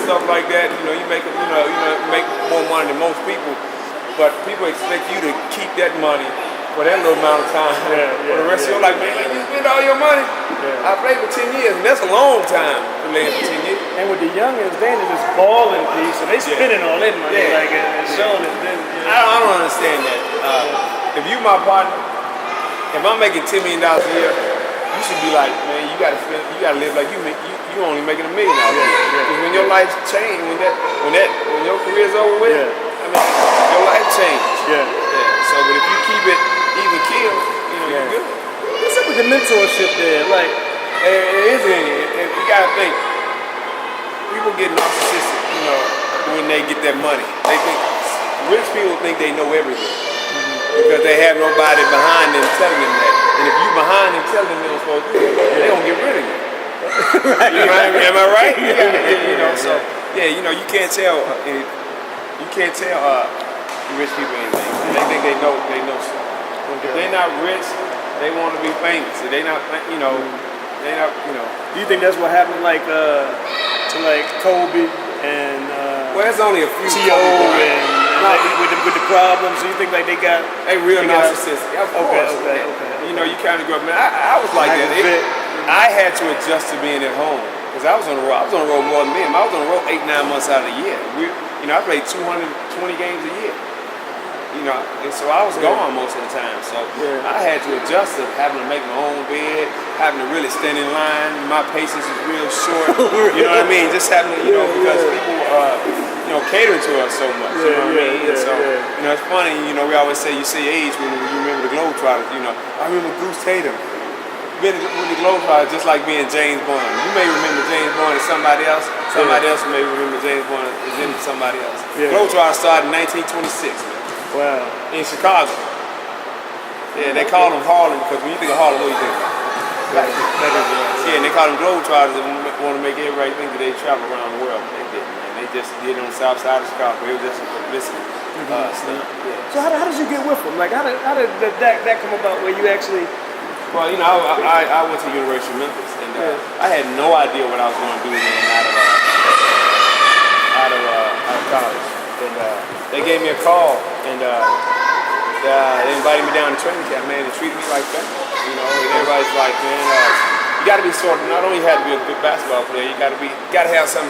stuff like that. You know, you make more money than most people, but people expect you to keep that money for that little amount of time. For the rest of your life, man, you spend all your money. I played for 10 years, and that's a long time to play for 10 years. And with the youngins, they in this balling piece, so they spending all that money, like and showing it. I don't understand that. If you my partner, if I'm making $10 million a year, you should be like, man, you gotta live like you only making $1 million a year. Because when your life's changed, when your career's over with, I mean, your life changed. So, but if you keep it even keel, you're good. What's up with the mentorship there? Like, it is in it. And you gotta think, people get narcissistic, when they get that money. They think, rich people think they know everything. Because they have nobody behind them telling them that. And if you behind them telling them they're supposed to do it, they're gonna get rid of you. Am I right? So you can't tell rich people anything. They think they know stuff. If they're not rich, they want to be famous. If they're not, Do you think that's what happened, to Kobe and well, it's only a few T.O. and with the problems? Do you think they got real narcissistic? Of course. Okay. You kind of grew up. Man, I was like that. I had to adjust to being at home because I was on the road. I was on the road more than them. I was on the road 8-9 months out of the year. I played 220 games a year. And so I was gone most of the time. So I had to adjust to having to make my own bed, having to really stand in line. My patience is real short. You know what I mean? Just having to, because people, catering to us so much. You know what I mean? And so, it's funny. We always say you say age when you remember the Globetrotters. I remember Goose Tatum. Being with the Globetrotters, just like being James Bond. You may remember James Bond as somebody else. Somebody else may remember James Bond as in somebody else. Globetrotters started in 1926. Wow. In Chicago. Yeah, they call them Harlem because when you think of Harlem, what do you think of? And they call them Globetrotters and want to make everybody think that they travel around the world. They didn't, man. They just did it on the south side of Chicago. It was just publicity stuff. So how did you get with them? Like, how did that come about where you actually... Well, I went to the University of Memphis and I had no idea what I was going to do out of college. And they gave me a call and they invited me down to training camp, man, and treated me like that. And everybody's like, man, you got to be not only have to be a good basketball player, you got to have something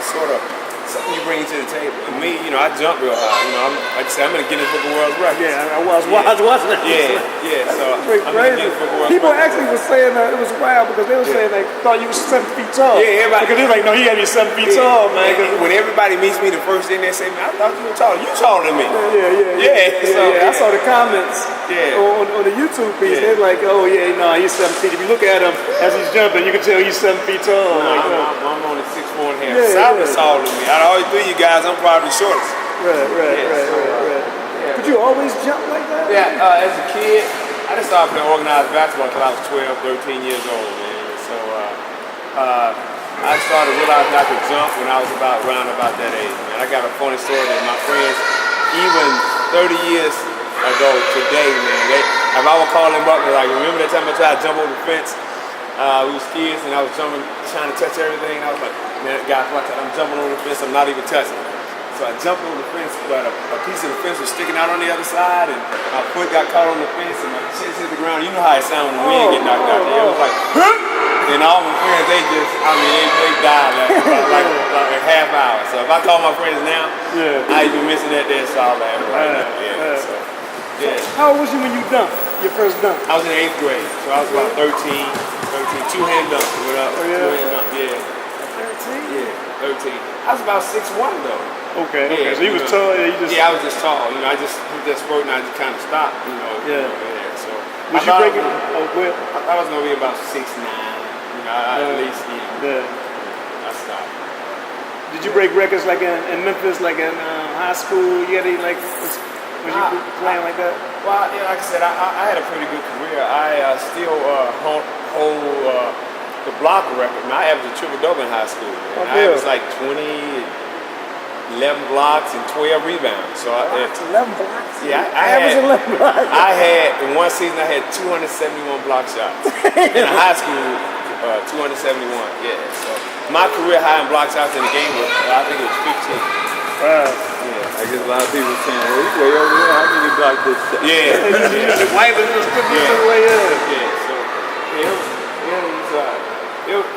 you bring to the table. And me, I jump real high. Like I said, I'm gonna get in the Book of World Records. Yeah, I was watching that. So I'm gonna get in the Book of World Records. People actually were saying it was wild because they were saying they thought you were 7 feet tall. Yeah, everybody. Because they're like, no, he got to be 7 feet tall, man. When everybody meets me the first thing, they say, man, I thought you were taller. You taller than me. I saw the comments on the YouTube piece. They're like, oh yeah, no, he's 7 feet. If you look at him as he's jumping, you can tell he's 7 feet tall. I'm only 6'4" and a half. Salva's taller than me. Out of all three of you guys, I'm probably shortest. Right. Could you always jump like that? Yeah, as a kid, I just started playing organized basketball until I was 12, 13 years old, man. So I started realizing I could jump when I was around about that age, man. I got a funny story that my friends, even 30 years ago today, man, if I would call them up and like, remember that time I tried to jump over the fence? We was kids and I was jumping, trying to touch everything. I was like, man, guys, I'm jumping over the fence, I'm not even touching it. So I jumped over the fence, but a piece of the fence was sticking out on the other side, and my foot got caught on the fence, and my chin hit the ground. You know how it sounds when the wind get knocked out there. It was like, and all my friends, they died like a half hour. So if I call my friends now, I even mention that they're solid right now. How old was you when you dunked, your first dunk? I was in the 8th grade, so I was about 13, two-hand dunk. Two-hand dunk, 13? Yeah, 13. I was about 6'1" though. Okay. So you was tall. I was just tall. I just hit that spurt and I just kind of stopped. So was you breaking? I thought I was gonna be about 6'9". At least. I stopped. Did you break records like in Memphis, like in high school? You had any was you playing like that? Well, like I said, I had a pretty good career. I still hold the block record. I averaged a triple-double in high school. I averaged like 11 blocks and 12 rebounds. So 11 blocks? Yeah, I averaged 11 blocks. In one season, I had 271 block shots. In high school, 271, so my career high in block shots in the game was, I think it was 15. Wow. Yeah, I guess a lot of people saying, well, he's way over there. How can he block this shot? Yeah. The white was just putting it way up. Yeah, so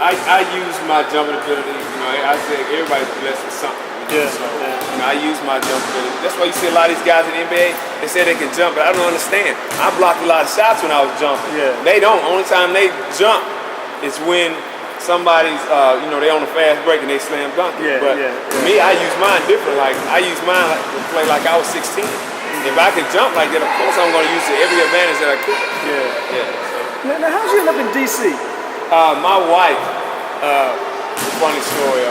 I use my jumping ability. You know, I say everybody's blessed with something. You know, so you know, I use my jumping ability. That's why you see a lot of these guys in the NBA. They say they can jump, but I don't understand. I blocked a lot of shots when I was jumping. Yeah. They don't. Only time they jump is when somebody's, you know, they on a fast break and they slam dunk it. But for me, I use mine different. Like I use mine to play like I was 16. If I could jump like that, of course I'm going to use every advantage that I could. Yeah. So. Now, how'd you end up in D.C.? My wife, funny story.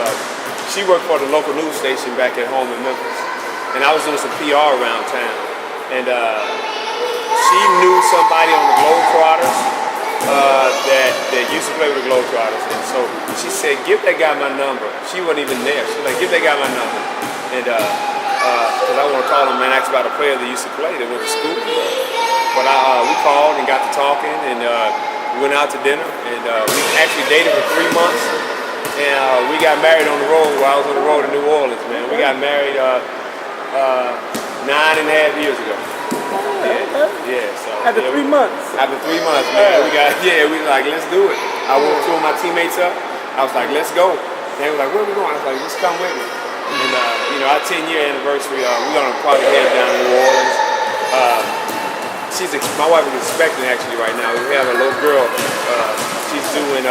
She worked for the local news station back at home in Memphis, and I was doing some PR around town, and she knew somebody on the Globetrotters that used to play with the Globetrotters, and so she said, "Give that guy my number." She wasn't even there. She was like, "Give that guy my number," and because I want to call him and ask about a player that used to play that went to school. But we called and got to talking, and we went out to dinner, and we actually dated for 3 months. And we got married on the road while I was on the road in New Orleans, man. We got married 9.5 years ago. So after 3 months. After 3 months, man. We were like, let's do it. I woke two of my teammates up. I was like, let's go. They were like, where are we going? I was like, just come with me. And you know, our 10-year anniversary, we're gonna probably head down to New Orleans. My wife is expecting actually right now. We have a little girl. She's due in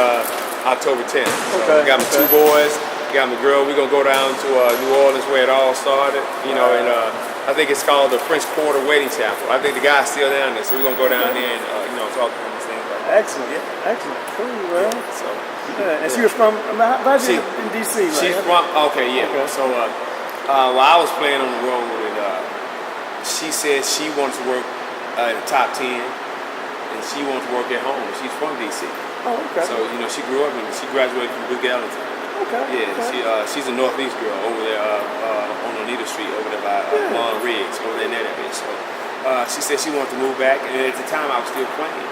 October 10th. So we got my 2 boys, got my girl. We're gonna go down to New Orleans where it all started. You know, and I think it's called the French Quarter Wedding Chapel. I think the guy's still down there, so we're gonna go down there and you know, talk to him and things like that. Excellent. Cool, well. So. And she was from. How'd you in D.C.? She's from. So while I was playing on the road, and she said she wants to work in the top 10, and she wants to work at home. She's from D.C. Oh, okay. So you know, she grew up and she graduated from Duke Ellington. Okay. Yeah, she's a Northeast girl over there on Oneida Street over there by Long Riggs over there in that area. So she said she wanted to move back, and at the time I was still playing,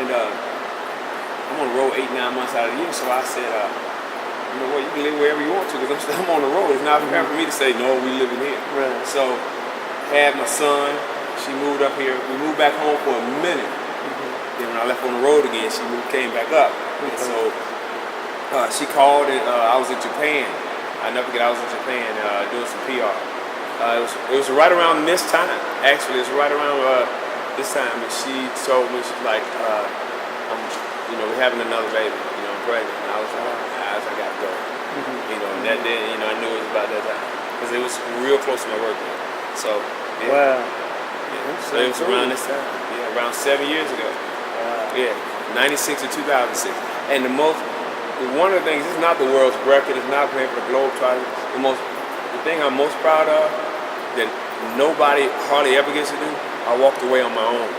and I'm on the road 8-9 months out of the year. So I said, you know what, you can live wherever you want to, because I'm on the road. It's not fair for me to say no, we living here. Right. So had my son. She moved up here. We moved back home for a minute. Then when I left on the road again, she came back up. And so she called, and I was in Japan. I never forget, I was in Japan doing some PR. It was right around this time. Actually, it was right around this time. And she told me, she's like, you know, we're having another baby. You know, I'm pregnant. And I was like, I gotta go. You know, and that day, you know, I knew it was about that time because it was real close to my birthday. So wow. So it was around this time. Yeah, around 7 years ago. Yeah, 96 to 2006. And one of the things, it's not the world's record, it's not playing for the Globetrotters. The thing I'm most proud of that nobody hardly ever gets to do, I walked away on my own.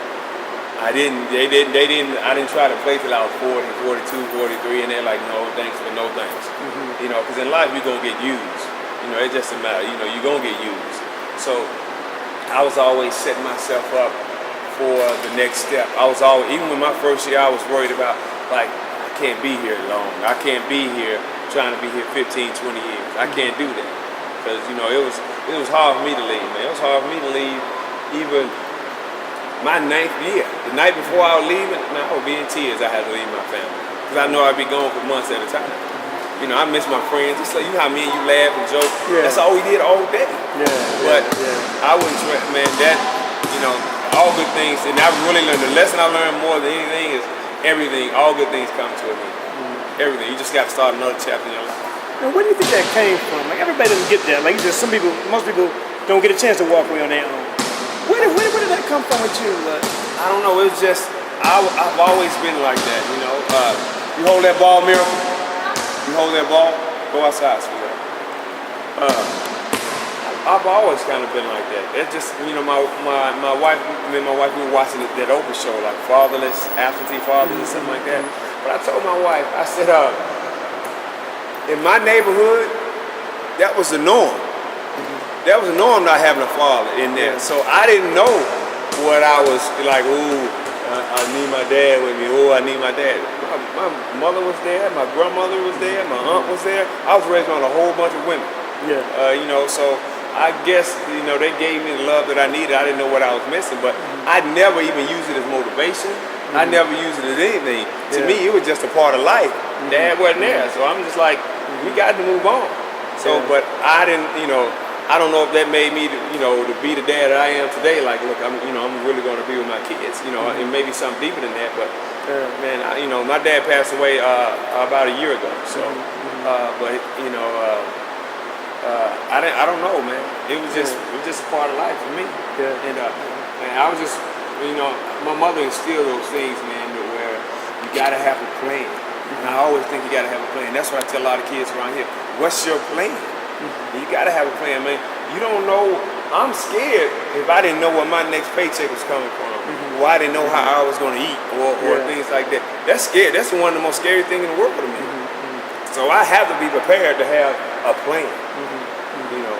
I didn't try to play till I was 40, 42, 43, and they're like, no thanks, but no thanks. You know, because in life you're gonna get used. You know, it just doesn't matter. You know, you're gonna get used. So I was always setting myself up for the next step. I was always, even in my first year, I was worried about, like, I can't be here long. I can't be here trying to be here 15, 20 years. I can't do that. Because, you know, it was hard for me to leave, man. It was hard for me to leave even my 9th year. The night before I was leaving, man, I would be in tears. I had to leave my family. Because I know I'd be gone for months at a time. You know, I miss my friends. Just like, you know how me and you laugh and joke. Yeah. That's all we did all day. But I wouldn't, man, that, you know, all good things. And I really learned, the lesson I learned more than anything is everything, all good things come to an end. Everything. You just got to start another chapter in your life. Now, where do you think that came from? Like, everybody doesn't get that. Like, just most people don't get a chance to walk away on their own. Where did that come from with you? I don't know. It's just, I've always been like that, you know. You hold that ball, Miracle. You hold that ball, go outside, sweetheart. I've always kind of been like that. It's just, you know, my wife, me and my wife, we were watching that Oprah show, like Fatherless, Absentee Fathers or something like that. But I told my wife, I said, in my neighborhood, that was the norm. That was the norm, not having a father in there. So I didn't know what I was like, ooh, I need my dad with me. Oh, I need my dad. My mother was there. My grandmother was there. My aunt was there. I was raised on a whole bunch of women. Yeah. So I guess, they gave me the love that I needed. I didn't know what I was missing, but I never even used it as motivation. I never used it as anything. To me, it was just a part of life. Dad wasn't there, so I'm just like, we got to move on. So, but I didn't, I don't know if that made me, to be the dad that I am today. Like, look, I'm really going to be with my kids, and maybe something deeper than that. But man, my dad passed away about a year ago. So, but I don't know, man. It was just a part of life for me. Yeah. And man, I was just, my mother instilled those things, man, where you gotta have a plan. And I always think you gotta have a plan. That's what I tell a lot of kids around here. What's your plan? You gotta have a plan, man. You don't know. I'm scared if I didn't know where my next paycheck was coming from, or I didn't know how I was gonna eat, or things like that. That's scary. That's one of the most scary things in the world to me. So I have to be prepared to have a plan.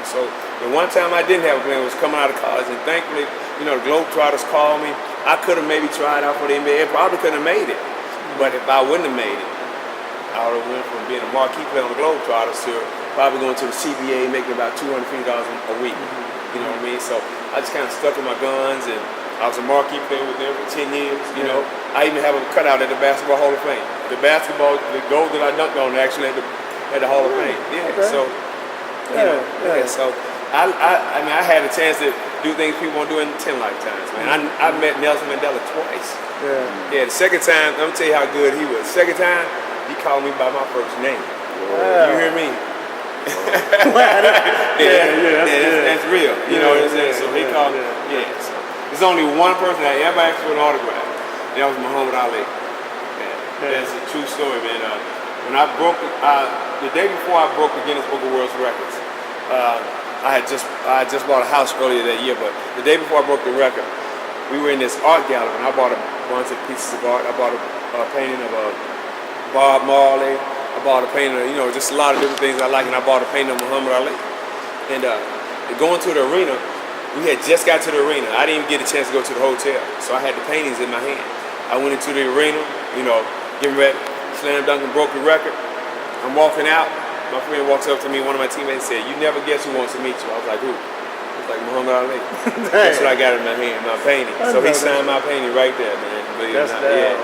So the one time I didn't have a plan was coming out of college, and thankfully, the Globetrotters called me. I could have maybe tried out for the NBA. Probably couldn't have made it. But if I wouldn't have made it, I would have went from being a marquee player on the Globetrotters to probably going to the CBA, making about $250 a week. You know what I mean? So I just kind of stuck with my guns, and I was a marquee player with them for 10 years. I even have a cutout at the Basketball Hall of Fame. The goal that I dunked on actually at the Hall of Fame. Yeah. Okay. So. So I had a chance to do things people won't do in 10 lifetimes, man. I met Nelson Mandela twice. Yeah. The second time, I'm gonna tell you how good he was. Second time, he called me by my first name. Wow. You hear me? That's real. You know what I'm saying? So he called me. Yeah. So there's only one person that ever asked for an autograph. And that was Muhammad Ali. That's a true story, man. When I broke, the day before I broke the Guinness Book of World Records, I had just bought a house earlier that year, but the day before I broke the record, we were in this art gallery, and I bought a bunch of pieces of art. I bought a painting of Bob Marley. I bought a painting of, just a lot of different things I like, and I bought a painting of Muhammad Ali. And going to the arena, we had just got to the arena. I didn't even get a chance to go to the hotel, so I had the paintings in my hand. I went into the arena, getting ready, slam dunk and broke the record. I'm walking out. My friend walks up to me, one of my teammates said, "You never guess who wants to meet you." I was like, "Who?" It's like Muhammad Ali. That's what I got in my hand, my painting. So he signed my painting right there, man. That's man.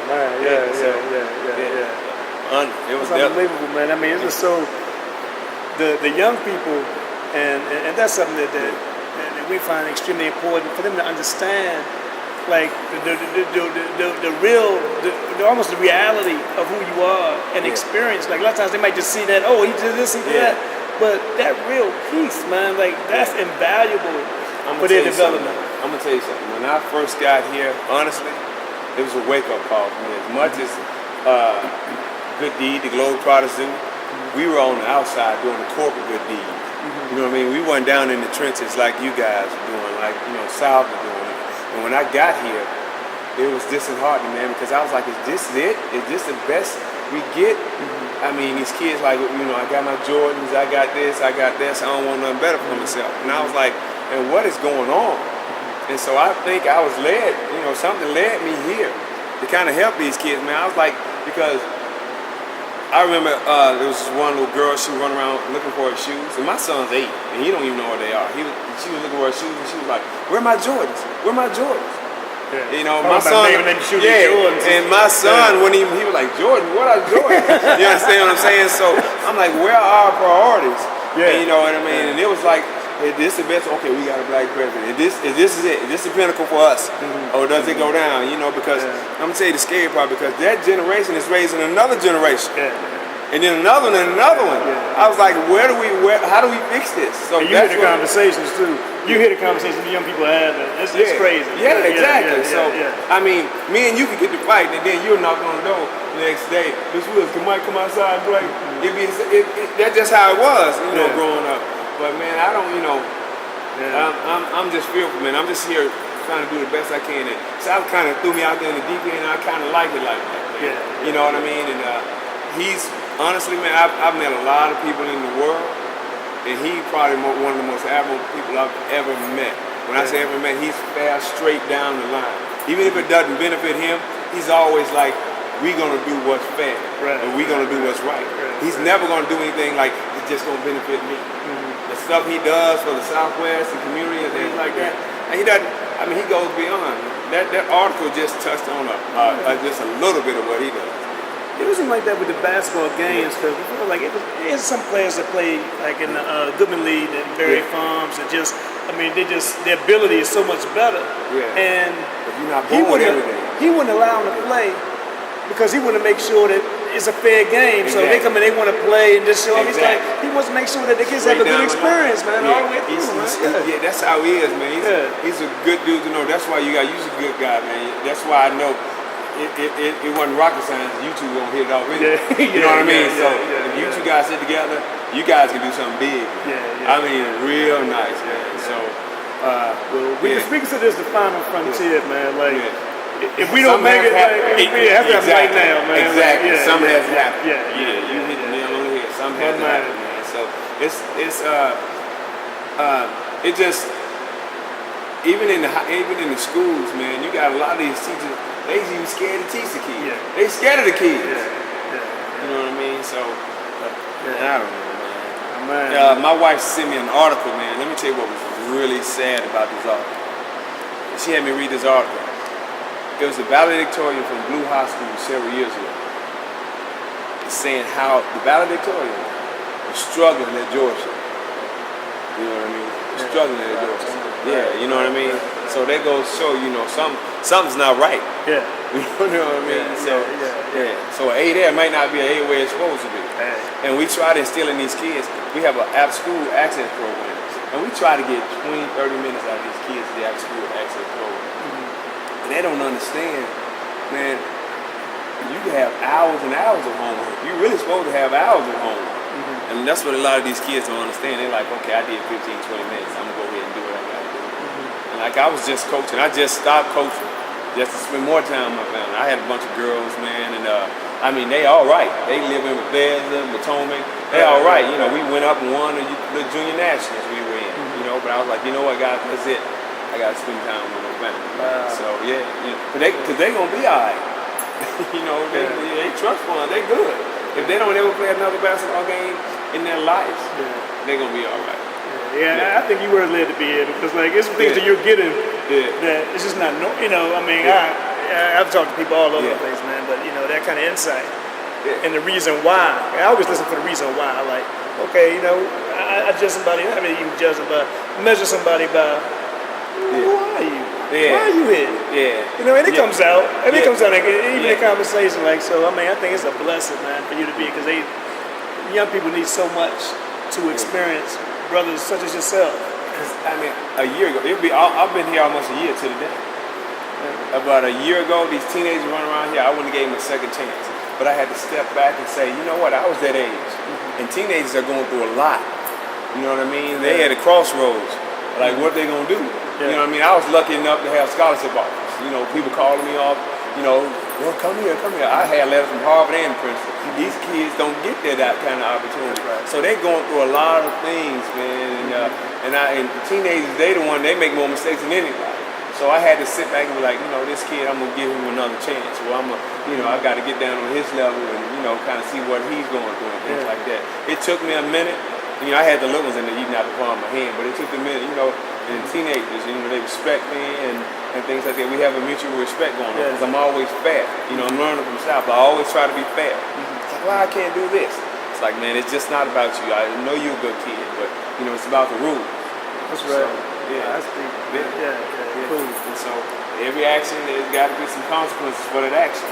It was unbelievable, man. I mean, it was so the young people, and that's something that we find extremely important for them to understand. Like the real, almost the reality of who you are and experience. Like a lot of times they might just see that, oh, he did this, he did that. But that real piece, man, like that's invaluable for their development. I'm gonna tell you something. When I first got here, honestly, it was a wake-up call for me. As much as Good Deed, the Globetrotters do, we were on the outside doing the corporate good deed. You know what I mean? We weren't down in the trenches like you guys were doing, like South were doing. And when I got here, it was disheartening, man, because I was like, is this it? Is this the best we get? I mean, these kids like, I got my Jordans, I got this, I got this, I don't want nothing better for myself. And I was like, and what is going on? And so I think I was led, something led me here to kind of help these kids, man. I was like, because I remember there was this one little girl, she was running around looking for her shoes, and my son's 8, and he don't even know where they are. She was looking for her shoes, and she was like, "Where are my Jordans? Where are my Jordans?" Yeah. My son, and my son, when he was like, "Jordan, what are Jordans?" You understand what I'm saying? So I'm like, where are our priorities? Yeah. And you know what I mean? And it was like, is this the best? Okay, we got a black president. Is this is it? Is this the pinnacle for us? Or does it go down? Because I'm gonna tell you the scary part, because that generation is raising another generation. And then another one and another one. I was like, how do we fix this? So and you hear the conversations too. You hear the conversations the young people have. It's crazy. Yeah, exactly. So I mean, me and you could get to fight, and then you'll knock on the door the next day. Miss Willis, can Mike come outside and play? That's just how it was, growing up. But man, I don't, I'm just fearful, man. I'm just here trying to do the best I can. And Sal kind of threw me out there in the deep end, and I kind of like it like that, man. You know what I mean? And he's, honestly, man, I've met a lot of people in the world, and he's probably one of the most admirable people I've ever met. When I say every man, he's fair straight down the line. Even if it doesn't benefit him, he's always like, we're going to do what's fair, and we're going to do what's right. He's never going to do anything like it's just going to benefit me. The stuff he does for the Southwest and community and things like that, and he doesn't, I mean, he goes beyond. That article just touched on just a little bit of what he does. It wasn't like that with the basketball games, because like there's some players that play like in the Goodman League and Berry Farms, and just, I mean, their ability is so much better. And you're not born every day. He wouldn't allow them to play because he wanted to make sure that it's a fair game. So they come in, they want to play and just show them. He's like, he wants to make sure that the kids have a good experience, man, all the way through. Yeah, that's how he is, man. He's a good dude to know. That's why you're a good guy, man. That's why I know. It wasn't rocket science. You two gonna hit it off anyway. You know what I mean? So if you two guys sit together, you guys can do something big. I mean, real nice, man. So we can consider this the final frontier, man. Like if we don't make it, it has to happen right now, man. Exactly. Something has to happen. You hit the nail on the head. Something has to happen, man. So it just even in the schools, man. You got a lot of these teachers. They even scared to teach the kids. They scared of the kids. You know what I mean? So, I don't know, man. My wife sent me an article, man. Let me tell you what was really sad about this article. She had me read this article. It was a valedictorian from Blue High School several years ago. It's saying how the valedictorian was struggling at Georgia. You know what I mean? Struggling at Georgia. You know what I mean? So that goes to show, something's not right. You know what I mean? So an A there might not be an A where it's supposed to be. And we try to instill in these kids, we have an after-school access program. And we try to get 20, 30 minutes out of these kids to the after-school access program. And they don't understand, man, you can have hours and hours of homework. You're really supposed to have hours of homework. And that's what a lot of these kids don't understand. They're like, okay, I did 15, 20 minutes. I'm going to go ahead and do what I got to do. And like I was just coaching. I just stopped coaching just to spend more time with my family. I had a bunch of girls, man, and I mean, they all right. They live in Bethesda, Potomac. They all right. We went up and won the junior nationals we were in, But I was like, you know what, guys, that's it. I got to spend time with my family. So, because they going to be all right. They trust fund. They good. If they don't ever play another basketball game in their lives, they're going to be all right. I think you were led to be here because, like, it's things that you're getting that it's just not, I mean, I've talked to people all over the place, man, but, that kind of insight and the reason why. I always listen for the reason why. Like, okay, I judge somebody, I mean, even judge them by, measure somebody by, who are you? Why are you here? And it comes out. And it comes out, like, even in conversation, like, so, I mean, I think it's a blessing, man, for you to be, because young people need so much to experience brothers such as yourself. I mean, a year ago, I've been here almost a year to the day. About a year ago, these teenagers running around here, I wouldn't have gave them a second chance. But I had to step back and say, you know what, I was that age. And teenagers are going through a lot. You know what I mean? They at a crossroads. Like, what are they going to do? You know what I mean? I was lucky enough to have scholarship offers. People calling me off, well, come here. I had letters from Harvard and Princeton. These kids don't get that kind of opportunity. So they're going through a lot of things, man. And teenagers, they make more mistakes than anybody. So I had to sit back and be like, this kid, I'm going to give him another chance. Well, I got to get down on his level and, kind of see what he's going through and things like that. It took me a minute. I had the little ones in there eating out the palm of my hand, but it took a minute, and teenagers, they respect me and things like that. We have a mutual respect going on because I'm always fair. I'm learning from South, but I always try to be fair. It's like, well, I can't do this. It's like, man, it's just not about you. I know you're a good kid, but, it's about the rules. That's right. So, that's deep. Cool. And so every action, there's got to be some consequences for that action.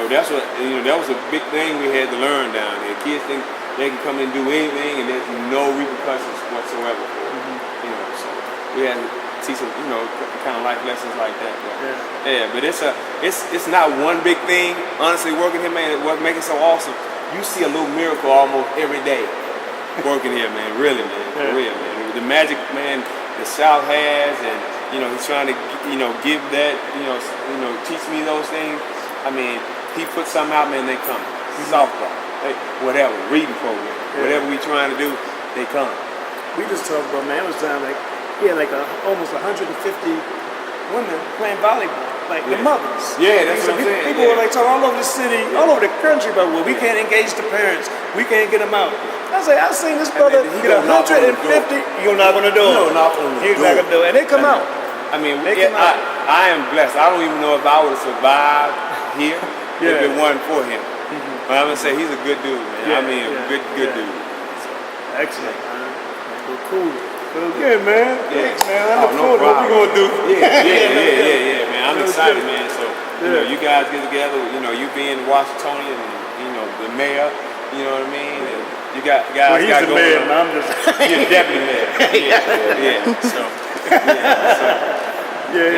That's what, that was a big thing we had to learn down there. Kids think they can come in and do anything and there's no repercussions whatsoever for it. So we had to teach them, kind of life lessons like that. But, but it's not one big thing. Honestly, working here, man, what makes it so awesome, you see a little miracle almost every day working here, man. Really, man. For real, man. The magic, man, the South has, and he's trying to, give that, teach me those things. I mean, he puts something out, man, they come. Softball, whatever, reading program, whatever we trying to do, they come. We just talked about, man, it was time, like, he had like almost 150 women playing volleyball, like the mothers. Yeah, that's what I'm saying. People were like talking all over the city, all over the country about, well, we can't engage the parents, we can't get them out. I was like, I seen this brother get 150, he gonna knock on the door. He's not gonna do it, and they come out. I mean, I am blessed. I don't even know if I would have survived here if it wasn't for him. But I'm gonna say he's a good dude, man. Yeah, I mean, a good dude. So. Excellent, man. Well, cool. Well, good, man. Thanks, man. I look no forward to what we're gonna do. Yeah, man. I'm excited, man. So, you know, you guys get together. You know, you being Washingtonian, and you know the mayor. You know what I mean? And you got guys. Well, he's the mayor, and I'm just. You're deputy mayor.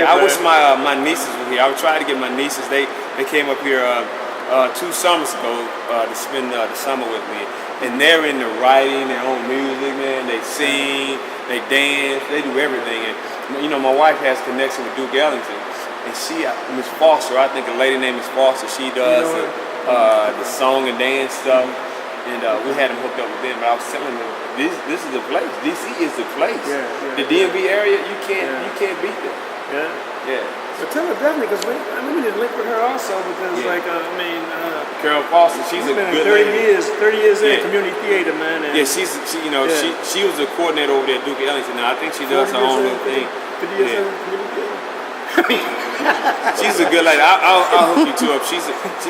I wish my nieces were here. I would try to get my nieces. They came up here 2 summers ago to spend the summer with me, and they're into writing their own music, man. They sing, they dance, they do everything. And you know, my wife has a connection with Duke Ellington, and she, Miss Foster, I think a lady named Miss Foster, she does the song and dance stuff. And we had them hooked up with them, but I was telling them, this is the place. DC is the place. The DMV area, you can't beat them. But tell her definitely, because we need to link with her also, because Carol Foster, she's a been good 30 lady. 30 years in community theater, man. And she was a coordinator over there at Duke Ellington. Now I think she does her own little thing. 50 years in community theater. She's a good lady. I'll hook you two up.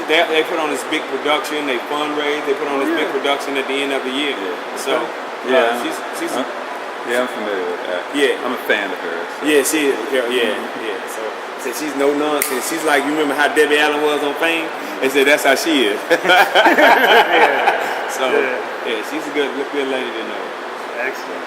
They put on this big production. They fundraise. They put on this big production at the end of the year. So she's. I'm familiar with that. I'm a fan of hers. So. Yeah, she is. So she's no nonsense. She's like, you remember how Debbie Allen was on Fame? They said that's how she is. So she's a good lady to know. Excellent.